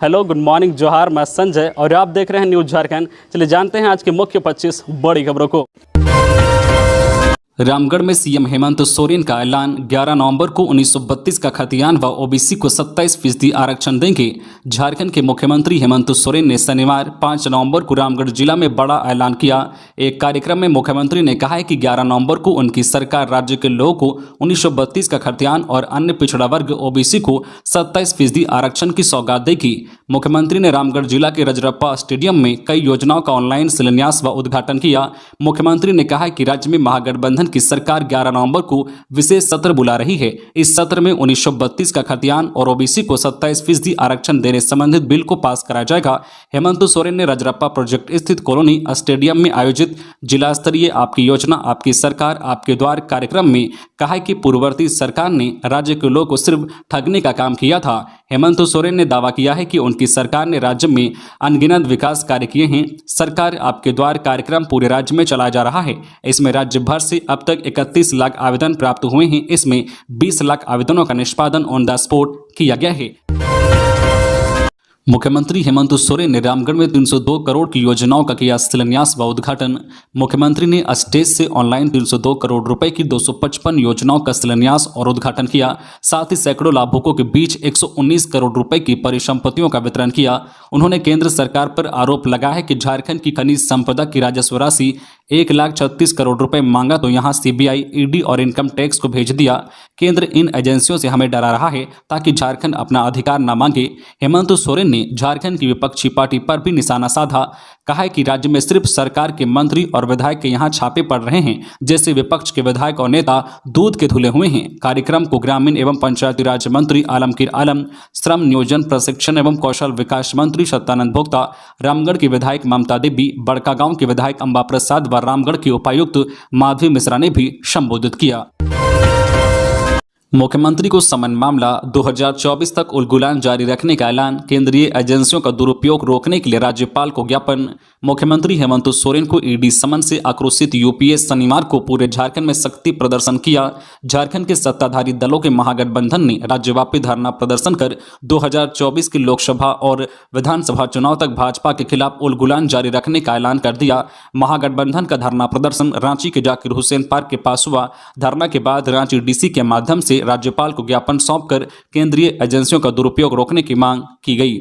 Hello, good morning, जोहार। मैं संजय और आप देख रहे हैं न्यूज़ झारखंड। चलिए जानते हैं आज की मुख्य 25 बड़ी खबरों को। रामगढ़ में सीएम हेमंत सोरेन का ऐलान, 11 नवंबर को 1932 का खतियान व ओबीसी को 27% आरक्षण देंगे। झारखंड के मुख्यमंत्री हेमंत सोरेन ने शनिवार 5 नवंबर को रामगढ़ जिला में बड़ा ऐलान किया। एक कार्यक्रम में मुख्यमंत्री ने कहा है कि 11 नवंबर को उनकी सरकार राज्य के लोगों को 1932 का खतियान और अन्य पिछड़ा वर्ग ओबीसी को 27% आरक्षण की सौगात देगी। मुख्यमंत्री ने रामगढ़ जिला के रजरप्पा स्टेडियम में कई योजनाओं का ऑनलाइन शिलान्यास व उद्घाटन किया। मुख्यमंत्री ने कहा कि राज्य में महागठबंधन की सरकार 11 नवंबर को विशेष सत्र बुला रही है। इस सत्र में 1932 का खतियान और ओबीसी को 27% आरक्षण देने संबंधित बिल को पास कराया जाएगा। हेमंत सोरेन ने रजरप्पा प्रोजेक्ट स्थित कॉलोनी स्टेडियम में आयोजित जिला स्तरीय आपकी योजना आपकी सरकार आपके द्वार कार्यक्रम में कहा कि पूर्ववर्ती सरकार ने राज्य के लोगों को सिर्फ ठगने का काम किया था। हेमंत सोरेन ने दावा किया है कि उनकी सरकार ने राज्य में अनगिनत विकास कार्य किए हैं। सरकार आपके द्वार कार्यक्रम पूरे राज्य में चलाया जा रहा है। इसमें राज्य भर से अब तक 31 लाख आवेदन प्राप्त हुए हैं। इसमें 20 लाख आवेदनों का निष्पादन ऑन द स्पॉट किया गया है। मुख्यमंत्री हेमंत सोरेन ने रामगढ़ में 302 करोड़ की योजनाओं का किया शिलान्यास व उद्घाटन। मुख्यमंत्री ने स्टेज से ऑनलाइन 302 करोड़ रुपए की 255 योजनाओं का शिलान्यास और उद्घाटन किया। साथ ही सैकड़ों लाभुकों के बीच 119 करोड़ रुपए की परिसंपत्तियों का वितरण किया। उन्होंने केंद्र सरकार पर आरोप लगाया है कि झारखंड की खनिज संपदा की राजस्व राशि 1,36 करोड़ रुपए मांगा तो यहां सीबीआई, ईडी और इनकम टैक्स को भेज दिया। केंद्र इन एजेंसियों से हमें डरा रहा है ताकि झारखंड अपना अधिकार न मांगे। हेमंत सोरेन ने झारखंड की विपक्षी पार्टी पर भी निशाना साधा। कहा है कि राज्य में सिर्फ सरकार के मंत्री और विधायक के यहां छापे पड़ रहे हैं, जैसे विपक्ष के विधायक और नेता दूध के धुले हुए हैं। कार्यक्रम को ग्रामीण एवं पंचायती राज मंत्री आलमगीर आलम, श्रम नियोजन प्रशिक्षण एवं कौशल विकास मंत्री सत्यानंद भोक्ता, रामगढ़ की विधायक ममता देवी, बड़कागांव के विधायक अंबा प्रसाद व रामगढ़ के उपायुक्त माधवी मिश्रा ने भी संबोधित किया। मुख्यमंत्री को समन मामला 2024 तक उलगुलान जारी रखने का ऐलान, केंद्रीय एजेंसियों का दुरुपयोग रोकने के लिए राज्यपाल को ज्ञापन। मुख्यमंत्री हेमंत सोरेन को ईडी समन से आक्रोशित यूपीए शनिवार को पूरे झारखंड में शक्ति प्रदर्शन किया। झारखंड के सत्ताधारी दलों के महागठबंधन ने राज्यव्यापी धरना प्रदर्शन कर 2024 के लोकसभा और विधानसभा चुनाव तक भाजपा के खिलाफ उलगुलान जारी रखने का ऐलान कर दिया। महागठबंधन का धरना प्रदर्शन रांची के जाकिर हुसैन पार्क के पास हुआ। धरना के बाद रांची डीसी के माध्यम से राज्यपाल को ज्ञापन सौंपकर केंद्रीय एजेंसियों का दुरुपयोग रोकने की मांग की गई।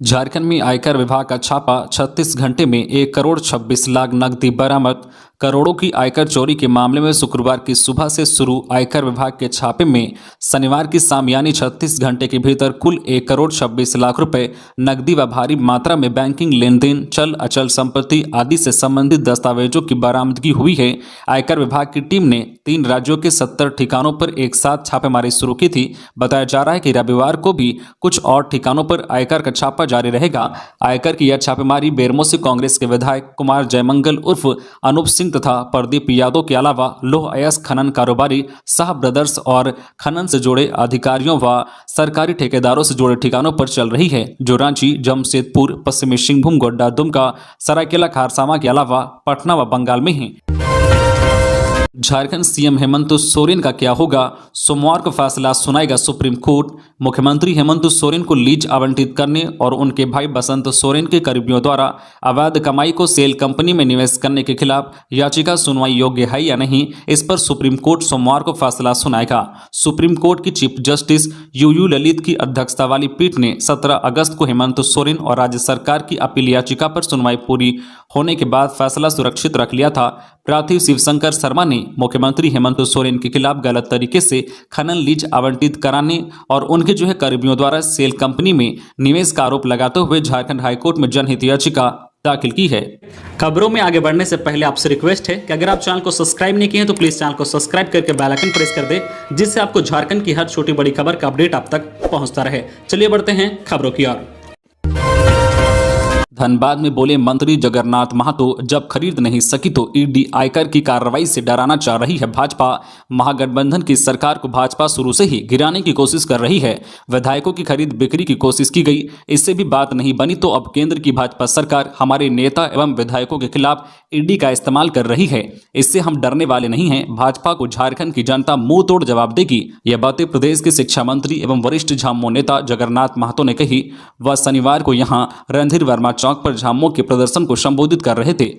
झारखंड में आयकर विभाग का छापा, 36 घंटे में 1 करोड़ 26 लाख नकदी बरामद। करोड़ों की आयकर चोरी के मामले में शुक्रवार की सुबह से शुरू आयकर विभाग के छापे में शनिवार की शाम यानी 36 घंटे के भीतर कुल 1 करोड़ 26 लाख रुपए नकदी व भारी मात्रा में बैंकिंग लेन देन, चल अचल संपत्ति आदि से संबंधित दस्तावेजों की बरामदगी हुई है। आयकर विभाग की टीम ने 3 राज्यों के 70 ठिकानों पर एक साथ छापेमारी शुरू की थी। बताया जा रहा है कि रविवार को भी कुछ और ठिकानों पर आयकर का छापा जारी रहेगा। आयकर की यह छापेमारी बेरमो से कांग्रेस के विधायक कुमार जयमंगल उर्फ अनूप सिंह तथा प्रदीप यादव के अलावा लौह अयस्क खनन कारोबारी शाह ब्रदर्स और खनन से जुड़े अधिकारियों व सरकारी ठेकेदारों से जुड़े ठिकानों पर चल रही है, जो रांची, जमशेदपुर, पश्चिमी सिंहभूम, गोड्डा, दुमका, सरायकेला, खारसावा के अलावा पटना व बंगाल में हैं। झारखंड सीएम हेमंत सोरेन का क्या होगा, सोमवार को फैसला सुनाएगा सुप्रीम कोर्ट। मुख्यमंत्री हेमंत सोरेन को लीज आवंटित करने और उनके भाई बसंत सोरेन के करीबियों द्वारा अवैध कमाई को सेल कंपनी में निवेश करने के खिलाफ याचिका सुनवाई योग्य है या नहीं, इस पर सुप्रीम कोर्ट सोमवार को फैसला सुनाएगा। सुप्रीम कोर्ट की चीफ जस्टिस यूयू ललित की अध्यक्षता वाली पीठ ने 17 अगस्त को हेमंत सोरेन और राज्य सरकार की अपील याचिका पर सुनवाई पूरी होने के बाद फैसला सुरक्षित रख लिया था। प्रार्थी शिवशंकर शर्मा ने मुख्यमंत्री हेमंत सोरेन के खिलाफ गलत तरीके से खनन लीज आवंटित कराने और उनके कर्मियों द्वारा सेल कंपनी में निवेश का आरोप लगाते हुए झारखंड हाईकोर्ट में जनहित याचिका दाखिल की है। खबरों में आगे बढ़ने से पहले आपसे रिक्वेस्ट है कि अगर आप चैनल को सब्सक्राइब नहीं किए हैं तो प्लीज चैनल को सब्सक्राइब करके बेल आइकन प्रेस कर दे, जिससे आपको झारखंड की हर छोटी बड़ी खबर का अपडेट आप तक पहुंचता रहे। चलिए बढ़ते हैं खबरों की ओर। धनबाद में बोले मंत्री जगन्नाथ महतो, जब खरीद नहीं सकी तो ईडी आयकर की कार्रवाई से डराना चाह रही है भाजपा। महागठबंधन की सरकार को भाजपा शुरू से ही गिराने की कोशिश कर रही है। विधायकों की खरीद बिक्री की कोशिश की गई, इससे भी बात नहीं बनी तो अब केंद्र की भाजपा सरकार हमारे नेता एवं विधायकों के खिलाफ ईडी का इस्तेमाल कर रही है। इससे हम डरने वाले नहीं हैं। भाजपा को झारखंड की जनता मुंह तोड़ जवाब देगी। यह बातें प्रदेश के शिक्षा मंत्री एवं वरिष्ठ झामुमो नेता जगन्नाथ महतो ने कही। वह शनिवार को यहां रणधीर वर्मा चौक पर झामुमो के प्रदर्शन को संबोधित कर रहे थे।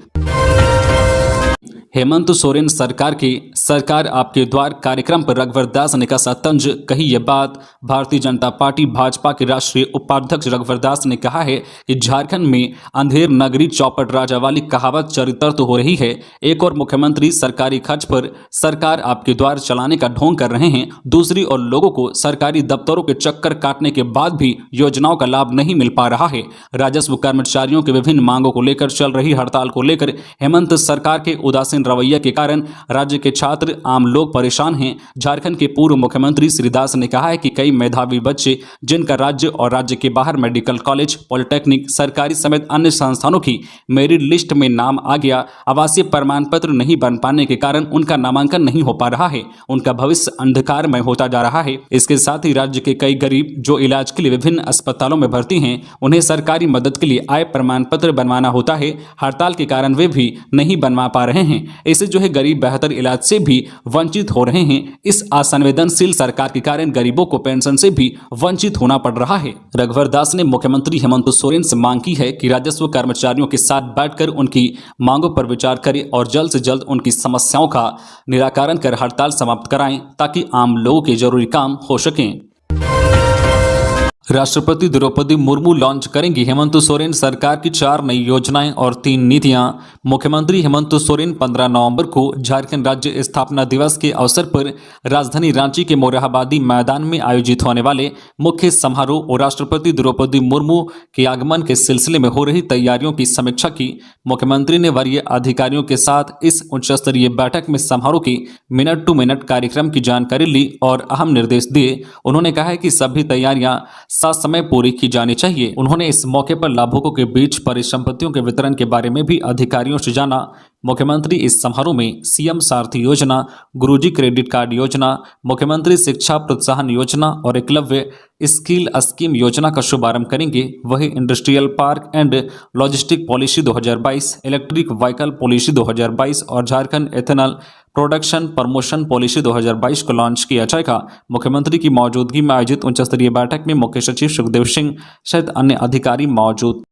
हेमंत सोरेन सरकार के सरकार आपके द्वार कार्यक्रम पर रघुवर दास ने कहा तंज कही। यह बात भारतीय जनता पार्टी भाजपा के राष्ट्रीय उपाध्यक्ष रघुवर दास ने कहा है कि झारखंड में अंधेर नगरी चौपट राजा वाली कहावत चरितार्थ हो रही है। एक और मुख्यमंत्री सरकारी खर्च पर सरकार आपके द्वार चलाने का ढोंग कर रहे हैं, दूसरी और लोगों को सरकारी दफ्तरों के चक्कर काटने के बाद भी योजनाओं का लाभ नहीं मिल पा रहा है। राजस्व कर्मचारियों के विभिन्न मांगों को लेकर चल रही हड़ताल को लेकर हेमंत सरकार के उदासीन रवैया के कारण राज्य के छात्र आम लोग परेशान हैं। झारखंड के पूर्व मुख्यमंत्री श्री दास ने कहा है कि कई मेधावी बच्चे जिनका राज्य और राज्य के बाहर मेडिकल कॉलेज, पॉलिटेक्निक, सरकारी समेत अन्य संस्थानों की मेरिट लिस्ट में नाम आ गया, आवासीय प्रमाण पत्र नहीं बन पाने के कारण उनका नामांकन नहीं हो पा रहा है। उनका भविष्य अंधकारमय होता जा रहा है। इसके साथ ही राज्य के कई गरीब जो इलाज के लिए विभिन्न अस्पतालों में भर्ती हैं, उन्हें सरकारी मदद के लिए आय प्रमाण पत्र बनवाना होता है। हड़ताल के कारण वे भी नहीं बनवा पा रहे हैं। इससे जो है गरीब बेहतर इलाज से भी वंचित हो रहे हैं। इस असंवेदनशील सरकार के कारण गरीबों को पेंशन से भी वंचित होना पड़ रहा है। रघुवर दास ने मुख्यमंत्री हेमंत सोरेन से मांग की है कि राजस्व कर्मचारियों के साथ बैठकर उनकी मांगों पर विचार करें और जल्द से जल्द उनकी समस्याओं का निराकरण कर हड़ताल समाप्त कराएं ताकि आम लोगों के जरूरी काम हो सकें। राष्ट्रपति द्रौपदी मुर्मू लॉन्च करेंगी हेमंत सोरेन सरकार की 4 नई योजनाएं और 3 नीतियां। मुख्यमंत्री हेमंत सोरेन 15 नवंबर को झारखंड राज्य स्थापना दिवस के अवसर पर राजधानी रांची के मोरहाबादी मैदान में आयोजित होने वाले मुख्य समारोह और राष्ट्रपति द्रौपदी मुर्मू के आगमन के सिलसिले में हो रही तैयारियों की समीक्षा की। मुख्यमंत्री ने वरीय अधिकारियों के साथ इस उच्च स्तरीय बैठक में समारोह की मिनट टू मिनट कार्यक्रम की जानकारी ली और अहम निर्देश दिए। उन्होंने कहा है कि सभी तैयारियां साथ समय पूरी की जानी चाहिए। उन्होंने इस मौके पर लाभुकों के बीच परिसंपत्तियों के वितरण के बारे में भी अधिकारियों से जाना। मुख्यमंत्री इस समारोह में सीएम सारथी योजना, गुरुजी क्रेडिट कार्ड योजना, मुख्यमंत्री शिक्षा प्रोत्साहन योजना और एकलव्य स्किल स्कीम योजना का शुभारंभ करेंगे। वही industrial park and logistic policy 2022, electric vehicle policy 2022 और Jharkhand ethanol production promotion policy 2022 को लॉन्च किया जाएगा। मुख्यमंत्री की मौजूदगी में आयोजित उच्च स्तरीय बैठक में मुख्य सचिव सुखदेव सिंह सहित अन्य अधिकारी मौजूद।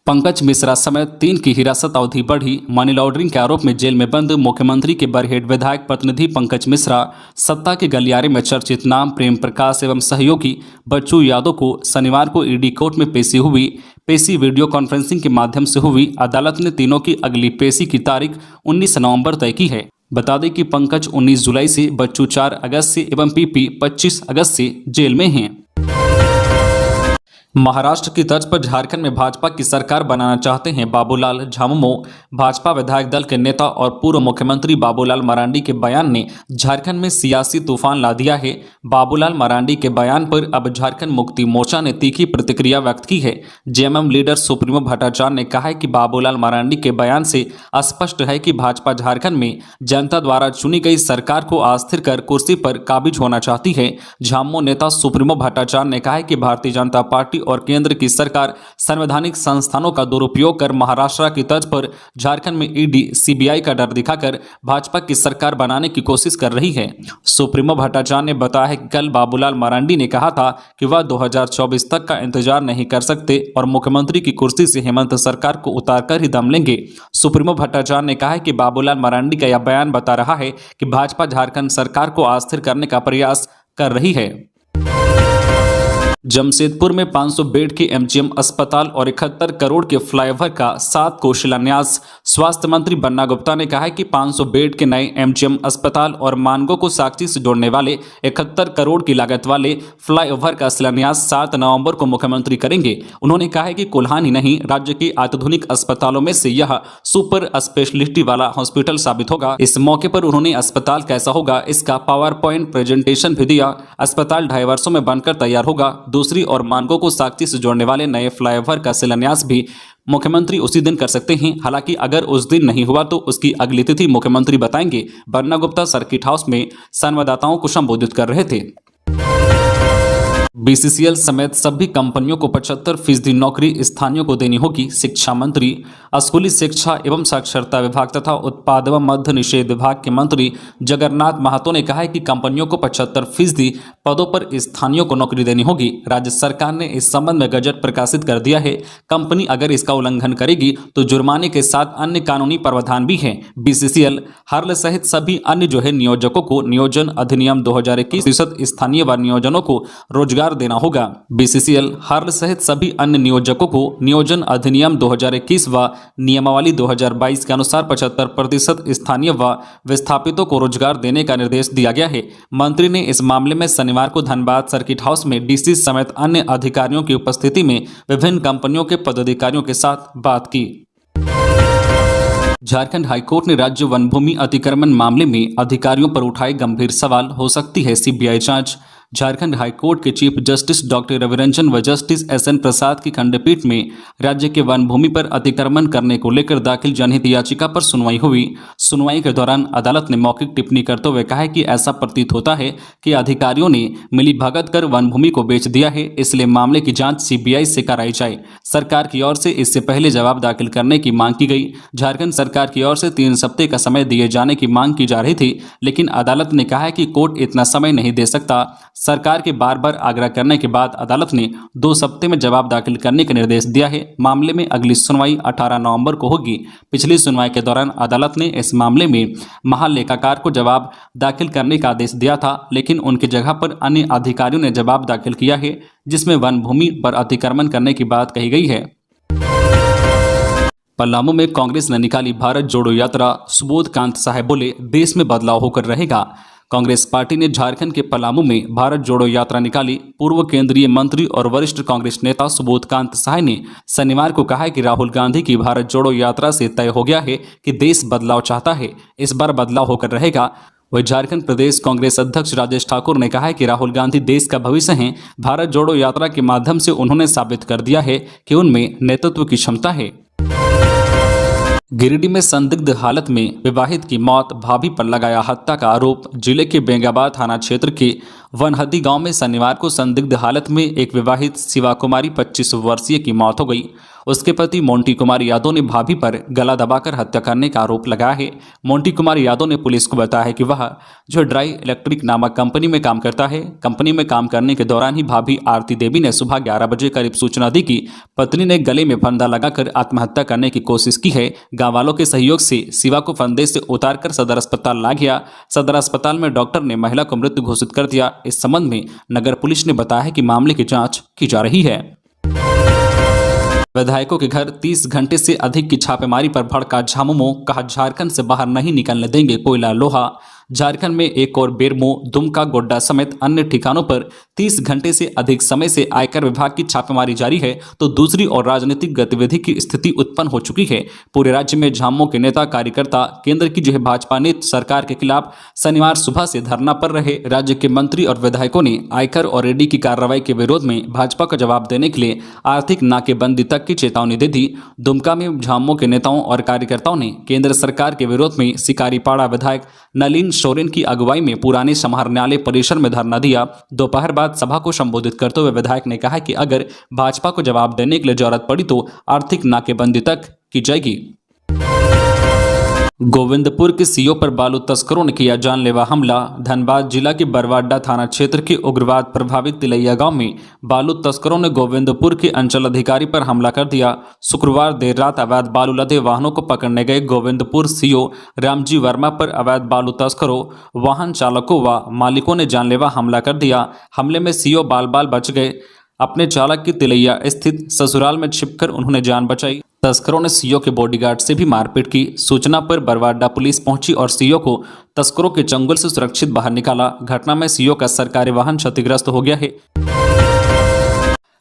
पंकज मिश्रा समेत 3 की हिरासत अवधि बढ़ी। मनी लॉन्ड्रिंग के आरोप में जेल में बंद मुख्यमंत्री के बरहेट विधायक प्रतिनिधि पंकज मिश्रा, सत्ता के गलियारे में चर्चित नाम प्रेम प्रकाश एवं सहयोगी बच्चू यादव को शनिवार को ईडी कोर्ट में पेशी हुई। पेशी वीडियो कॉन्फ्रेंसिंग के माध्यम से हुई। अदालत ने तीनों की अगली पेशी की तारीख 19 नवंबर तय की है। बता दें कि पंकज 19 जुलाई से, बच्चू 4 अगस्त से एवं पीपी 25 अगस्त से जेल में हैं। महाराष्ट्र की तर्ज पर झारखंड में भाजपा की सरकार बनाना चाहते हैं बाबूलाल झामुमो। भाजपा विधायक दल के नेता और पूर्व मुख्यमंत्री बाबूलाल मरांडी के बयान ने झारखंड में सियासी तूफान ला दिया है। बाबूलाल मरांडी के बयान पर अब झारखंड मुक्ति मोर्चा ने तीखी प्रतिक्रिया व्यक्त की है। जेएमएम लीडर सुप्रीमो भट्टाचार्य ने कहा है कि बाबूलाल मरांडी के बयान से स्पष्ट है कि भाजपा झारखंड में जनता द्वारा चुनी गई सरकार को अस्थिर कर कुर्सी पर काबिज होना चाहती है। झामुमो नेता सुप्रीमो भट्टाचार्य ने कहा है कि भारतीय जनता पार्टी और केंद्र की सरकार संवैधानिक संस्थानों का दुरुपयोग कर महाराष्ट्र की तर्ज पर झारखंड में ईडी सीबीआई का डर दिखाकर भाजपा की सरकार बनाने की कोशिश कर रही है। सुप्रीमो भट्टाचार्य ने बताया है कि कल बाबूलाल मरांडी ने कहा था कि वह 2024 तक का इंतजार नहीं कर सकते और मुख्यमंत्री की कुर्सी से हेमंत सरकार को उतारकर ही दम लेंगे। सुप्रीमो भट्टाचार्य ने कहा है कि बाबूलाल मरांडी का यह बयान बता रहा है कि भाजपा झारखंड सरकार को अस्थिर करने का प्रयास कर रही है। जमशेदपुर में 500 बेड के एमजीएम अस्पताल और 71 करोड़ के फ्लाईओवर का 7 को शिलान्यास। स्वास्थ्य मंत्री बन्ना गुप्ता ने कहा है कि 500 बेड के नए एमजीएम अस्पताल और मानगो को साक्षी से जोड़ने वाले 71 करोड़ की लागत वाले फ्लाईओवर का शिलान्यास 7 नवंबर को मुख्यमंत्री करेंगे। उन्होंने कहा है कि कोल्हान ही नहीं, राज्य के अत्याधुनिक अस्पतालों में से यह सुपर स्पेशलिटी वाला हॉस्पिटल साबित होगा। इस मौके पर उन्होंने अस्पताल कैसा होगा इसका पावर पॉइंट प्रेजेंटेशन भी दिया। अस्पताल 2.5 वर्षों में बनकर तैयार होगा। दूसरी ओर मानगो को साक्ची से जोड़ने वाले नए फ्लाईओवर का शिलान्यास भी मुख्यमंत्री उसी दिन कर सकते हैं। हालांकि अगर उस दिन नहीं हुआ तो उसकी अगली तिथि मुख्यमंत्री बताएंगे। बन्ना गुप्ता सर्किट हाउस में संवाददाताओं को संबोधित कर रहे थे। बीसीसीएल समेत सभी कंपनियों को 75% नौकरी स्थानीयों को देनी होगी। शिक्षा मंत्री, स्कूली शिक्षा एवं साक्षरता विभाग तथा उत्पाद एवं मद्य निषेध विभाग के मंत्री जगन्नाथ महतो ने कहा है कि कंपनियों को 75% पदों पर स्थानीयों को नौकरी देनी होगी। राज्य सरकार ने इस संबंध में गजट प्रकाशित कर दिया है। कंपनी अगर इसका उल्लंघन करेगी तो जुर्माने के साथ अन्य कानूनी प्रावधान भी हैं। बीसीसीएल, हर्ल सहित सभी अन्य नियोजकों को नियोजन अधिनियम 2021 स्थानीय व नियोजनों को रोजगार देना होगा। बीसीसीएल, हर्ल सहित सभी अन्य नियोजकों को नियोजन अधिनियम 2021 व नियमावली 2022 के अनुसार 75% स्थानीय व विस्थापितों को रोजगार देने का निर्देश दिया गया है। मंत्री ने इस मामले में शनिवार को धनबाद सर्किट हाउस में डीसी समेत अन्य अधिकारियों की उपस्थिति में विभिन्न कंपनियों के पदाधिकारियों के साथ बात की। झारखंड हाईकोर्ट ने राज्य वन भूमि अतिक्रमण मामले में अधिकारियों पर उठाए गंभीर सवाल, हो सकती है सीबीआई जांच। झारखंड हाईकोर्ट के चीफ जस्टिस डॉक्टर रविरंजन व जस्टिस एसएन प्रसाद की खंडपीठ में राज्य के वन भूमि पर अतिक्रमण करने को लेकर दाखिल जनहित याचिका पर सुनवाई हुई। सुनवाई के दौरान अदालत ने मौखिक टिप्पणी करते हुए कहा कि ऐसा प्रतीत होता है कि अधिकारियों ने मिलीभगत कर वन भूमि को बेच दिया है, इसलिए मामले की जांच सीबीआई से कराई जाए। सरकार की ओर से इससे पहले जवाब दाखिल करने की मांग की गई। झारखंड सरकार की ओर से 3 सप्ताह का समय दिए जाने की मांग की जा रही थी, लेकिन अदालत ने कहा है कि कोर्ट इतना समय नहीं दे सकता। सरकार के बार बार आग्रह करने के बाद अदालत ने 2 सप्ताह में जवाब दाखिल करने का निर्देश दिया है। मामले में अगली सुनवाई 18 नवंबर को होगी। पिछली सुनवाई के दौरान अदालत ने इस मामले में महालेखाकार को जवाब दाखिल करने का आदेश दिया था, लेकिन उनकी जगह पर अन्य अधिकारियों ने जवाब दाखिल किया है, जिसमें वन भूमि पर अतिक्रमण करने की बात कही गई है। पलामू में कांग्रेस ने निकाली भारत जोड़ो यात्रा। सुबोध कांत साहब बोले, देश में बदलाव होकर रहेगा। कांग्रेस पार्टी ने झारखंड के पलामू में भारत जोड़ो यात्रा निकाली। पूर्व केंद्रीय मंत्री और वरिष्ठ कांग्रेस नेता सुबोध कांत साह ने शनिवार को कहा कि राहुल गांधी की भारत जोड़ो यात्रा से तय हो गया है कि देश बदलाव चाहता है, इस बार बदलाव होकर रहेगा। वही झारखंड प्रदेश कांग्रेस अध्यक्ष राजेश ठाकुर ने कहा है कि राहुल गांधी देश का भविष्य हैं। भारत जोड़ो यात्रा के माध्यम से उन्होंने साबित कर दिया है कि उनमें नेतृत्व की क्षमता है। गिरिडीह में संदिग्ध हालत में विवाहित की मौत, भाभी पर लगाया हत्या का आरोप। जिले के बेंगाबाद थाना क्षेत्र के वनहदी गांव में शनिवार को संदिग्ध हालत में एक विवाहित शिवा कुमारी 25 वर्षीय की मौत हो गई। उसके पति मोंटी कुमार यादव ने भाभी पर गला दबाकर हत्या करने का आरोप लगाया है। मोंटी कुमार यादव ने पुलिस को बताया है कि वह जो ड्राई इलेक्ट्रिक नामक कंपनी में काम करता है। कंपनी में काम करने के दौरान ही भाभी आरती देवी ने सुबह 11 बजे करीब सूचना दी कि पत्नी ने गले में फंदा लगाकर आत्महत्या करने की कोशिश की है। गाँव वालों के सहयोग से शिवा को फंदे से उतारकर सदर अस्पताल ला गया। सदर अस्पताल में डॉक्टर ने महिला को मृत घोषित कर दिया। इस संबंध में नगर पुलिस ने बताया है कि मामले की जांच की जा रही है। विधायकों के घर 30 घंटे से अधिक की छापेमारी पर भड़का झामुमो। कहा, झारखंड से बाहर नहीं निकलने देंगे कोयला लोहा। झारखंड में एक और बेरमो, दुमका, गोड्डा समेत अन्य ठिकानों पर 30 घंटे से अधिक समय से आयकर विभाग की छापेमारी जारी है, तो दूसरी ओर राजनीतिक गतिविधि की स्थिति उत्पन्न हो चुकी है। पूरे राज्य में झामुमो के नेता कार्यकर्ता केंद्र की जो भाजपा ने सरकार के खिलाफ शनिवार सुबह से धरना पर रहे। राज्य के मंत्री और विधायकों ने आयकर और ईडी की कार्रवाई के विरोध में भाजपा का जवाब देने के लिए आर्थिक नाकेबंदी तक की चेतावनी दे दी। दुमका में झामुमो के नेताओं और कार्यकर्ताओं ने केंद्र सरकार के विरोध में शिकारीपाड़ा विधायक नलिन सोरेन की अगुवाई में पुराने समाहरणालय परिसर में धरना दिया। दोपहर बाद सभा को संबोधित करते हुए विधायक ने कहा कि अगर भाजपा को जवाब देने के लिए जरूरत पड़ी तो आर्थिक नाकेबंदी तक की जाएगी। गोविंदपुर के सीओ पर बालू तस्करों ने किया जानलेवा हमला। धनबाद जिला के बरवाडा थाना क्षेत्र के उग्रवाद प्रभावित तिलैया गांव में बालू तस्करों ने गोविंदपुर के अंचल अधिकारी पर हमला कर दिया। शुक्रवार देर रात अवैध बालू लदे वाहनों को पकड़ने गए गोविंदपुर सीओ रामजी वर्मा पर अवैध बालू तस्करों, वाहन चालकों व मालिकों ने जानलेवा हमला कर दिया। हमले में सीओ बाल बाल बच गए। अपने चालक की तिलैया स्थित ससुराल में छिपकर उन्होंने जान बचाई। तस्करों ने सीओ के बॉडीगार्ड से भी मारपीट की। सूचना पर बरवाडा पुलिस पहुंची और सीओ को तस्करों के चंगुल से सुरक्षित बाहर निकाला। घटना में सीओ का सरकारी वाहन क्षतिग्रस्त हो गया है।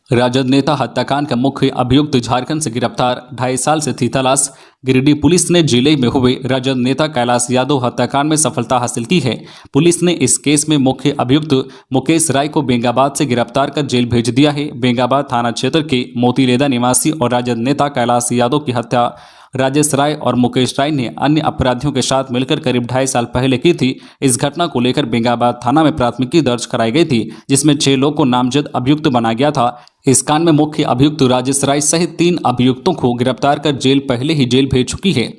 राजद नेता हत्याकांड का मुख्य अभियुक्त झारखंड से गिरफ्तार, 2.5 साल से थी तलाश। गिरिडीह पुलिस ने जिले में हुए राजद नेता कैलाश यादव हत्याकांड में सफलता हासिल की है। पुलिस ने इस केस में मुख्य अभियुक्त मुकेश राय को बेंगाबाद से गिरफ्तार कर जेल भेज दिया है। बेंगाबाद थाना क्षेत्र के मोतीलेदा निवासी और राजद नेता कैलाश यादव की हत्या राजेश राय और मुकेश राय ने अन्य अपराधियों के साथ मिलकर करीब 2.5 साल पहले की थी। इस घटना को लेकर बेंगाबाद थाना में प्राथमिकी दर्ज कराई गई थी, जिसमें 6 लोग को नामजद अभियुक्त बनाया गया था। इस कांड में मुख्य अभियुक्त राजेश राय सहित 3 अभियुक्तों को गिरफ्तार कर जेल पहले ही जेल भेज चुकी है।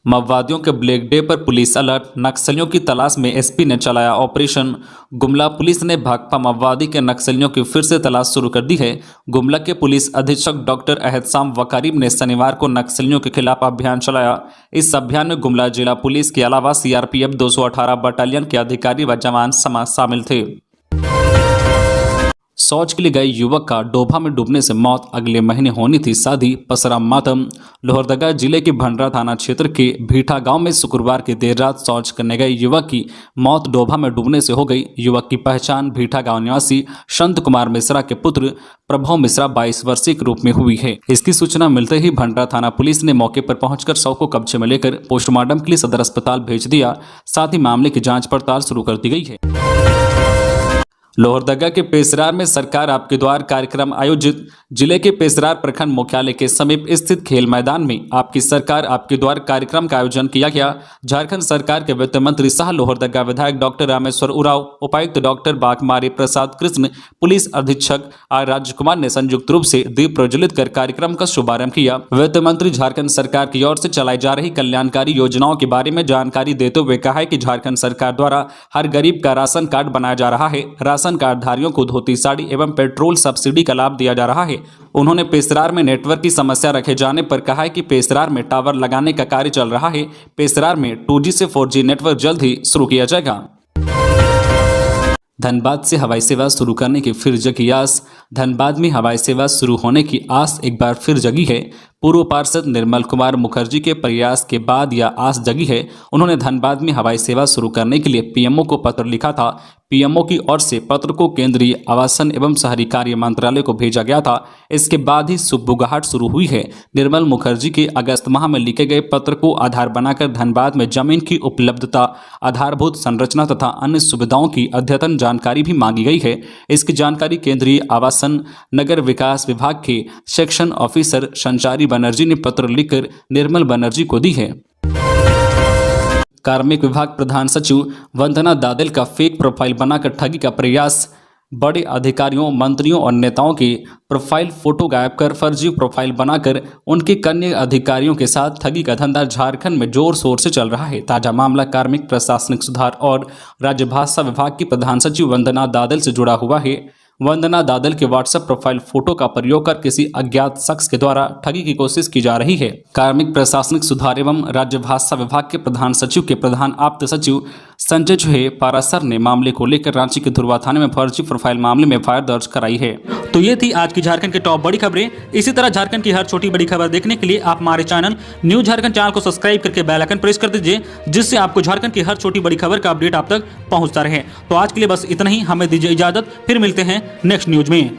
माओवादियों के ब्लैक डे पर पुलिस अलर्ट, नक्सलियों की तलाश में एसपी ने चलाया ऑपरेशन। गुमला पुलिस ने भाकपा माओवादी के नक्सलियों की फिर से तलाश शुरू कर दी है। गुमला के पुलिस अधीक्षक डॉक्टर एहतसाम वकारीम ने शनिवार को नक्सलियों के खिलाफ अभियान चलाया। इस अभियान में गुमला जिला पुलिस के अलावा सीआरपीएफ 218 बटालियन के अधिकारी व जवान शामिल थे। शौच के लिए गए युवक का डोभा में डूबने से मौत, अगले महीने होनी थी शादी, पसरा मातम। लोहरदगा जिले के भंडरा थाना क्षेत्र के भीठा गांव में शुक्रवार की देर रात शौच करने गए युवक की मौत डोभा में डूबने से हो गई। युवक की पहचान भीठा गांव निवासी संत कुमार मिश्रा के पुत्र प्रभव मिश्रा 22 वर्षीय के रूप में हुई है। इसकी सूचना मिलते ही भंडरा थाना पुलिस ने मौके पर पहुंचकर शव को कब्जे में लेकर पोस्टमार्टम के लिए सदर अस्पताल भेज दिया। साथ ही मामले की जाँच पड़ताल शुरू कर दी गई है। लोहरदगा के पेशरार में सरकार आपके द्वार कार्यक्रम आयोजित। जिले के पेशरार प्रखंड मुख्यालय के समीप स्थित खेल मैदान में आपकी सरकार आपके द्वार कार्यक्रम का आयोजन किया गया। झारखंड सरकार के वित्त मंत्री सह लोहरदगा विधायक डॉक्टर रामेश्वर उरांव, उपायुक्त डॉक्टर बाघमारी प्रसाद कृष्ण, पुलिस अधीक्षक आर राजकुमार ने संयुक्त रूप से दीप प्रज्वलित कर कार्यक्रम का शुभारंभ किया। वित्त मंत्री झारखंड सरकार की ओर से चलाई जा रही कल्याणकारी योजनाओं के बारे में जानकारी देते हुए कहा है कि झारखंड सरकार द्वारा हर गरीब का राशन कार्ड बनाया जा रहा है। राशन कार्डधारियों को धोती साड़ी एवं पेट्रोल सब्सिडी का लाभ दिया जा रहा है। उन्होंने पेशरार में नेटवर्क की समस्या रखे जाने पर कहा है कि पेशरार में टावर लगाने का कार्य चल रहा है। पेशरार में 2G से 4G नेटवर्क जल्द ही शुरू किया जाएगा। धनबाद से हवाई सेवा शुरू करने की फिर जगी आस। धनबाद में हवाई सेवा शुरू होने की आस एक बार फिर जगी है। पूर्व पार्षद निर्मल कुमार मुखर्जी के प्रयास के बाद यह आस जगी है। उन्होंने धनबाद में हवाई सेवा शुरू करने के लिए पीएमओ को पत्र लिखा था। पीएमओ की ओर से पत्र को केंद्रीय आवासन एवं शहरी कार्य मंत्रालय को भेजा गया था। इसके बाद ही सुगबुगाहट शुरू हुई है। निर्मल मुखर्जी के अगस्त माह में लिखे गए पत्र को आधार बनाकर धनबाद में जमीन की उपलब्धता, आधारभूत संरचना तथा अन्य सुविधाओं की अद्यतन जानकारी भी मांगी गई है। इसकी जानकारी केंद्रीय आवासन नगर विकास विभाग के सेक्शन ऑफिसर संचारी बनर्जी ने पत्र लिखकर निर्मल बनर्जी को दी है। कार्मिक विभाग प्रधान सचिव वंदना दादेल का फेक प्रोफाइल बनाकर ठगी का प्रयास। बड़े अधिकारियों, मंत्रियों और नेताओं की प्रोफाइल फोटो गायब कर फर्जी प्रोफाइल बनाकर उनके कन्या अधिकारियों के साथ ठगी का धंधा झारखंड में जोर शोर से चल रहा है। ताजा मामला कार्मिक प्रशासनिक सुधार और राज्य भाषा विभाग की प्रधान सचिव वंदना दादेल से जुड़ा हुआ है। वंदना दादेल के व्हाट्सएप प्रोफाइल फोटो का प्रयोग कर किसी अज्ञात शख्स के द्वारा ठगी की कोशिश की जा रही है। कार्मिक प्रशासनिक सुधार एवं राज्य भाषा विभाग के प्रधान सचिव के प्रधान आप्त सचिव संजय चुहे पारासर ने मामले को लेकर रांची के धुरवा थाने में फर्जी प्रोफाइल मामले में एफआईआर दर्ज कराई है। तो ये थी आज की झारखंड की टॉप बड़ी खबरें। इसी तरह झारखंड की हर छोटी बड़ी खबर देखने के लिए आप हमारे चैनल न्यूज झारखंड चैनल को सब्सक्राइब करके बेल आइकन प्रेस कर दीजिए, जिससे आपको झारखंड की हर छोटी बड़ी खबर का अपडेट आप तक पहुंचता रहे। तो आज के लिए बस इतना ही, हमें दीजिए इजाजत, फिर मिलते हैं नेक्स्ट न्यूज में।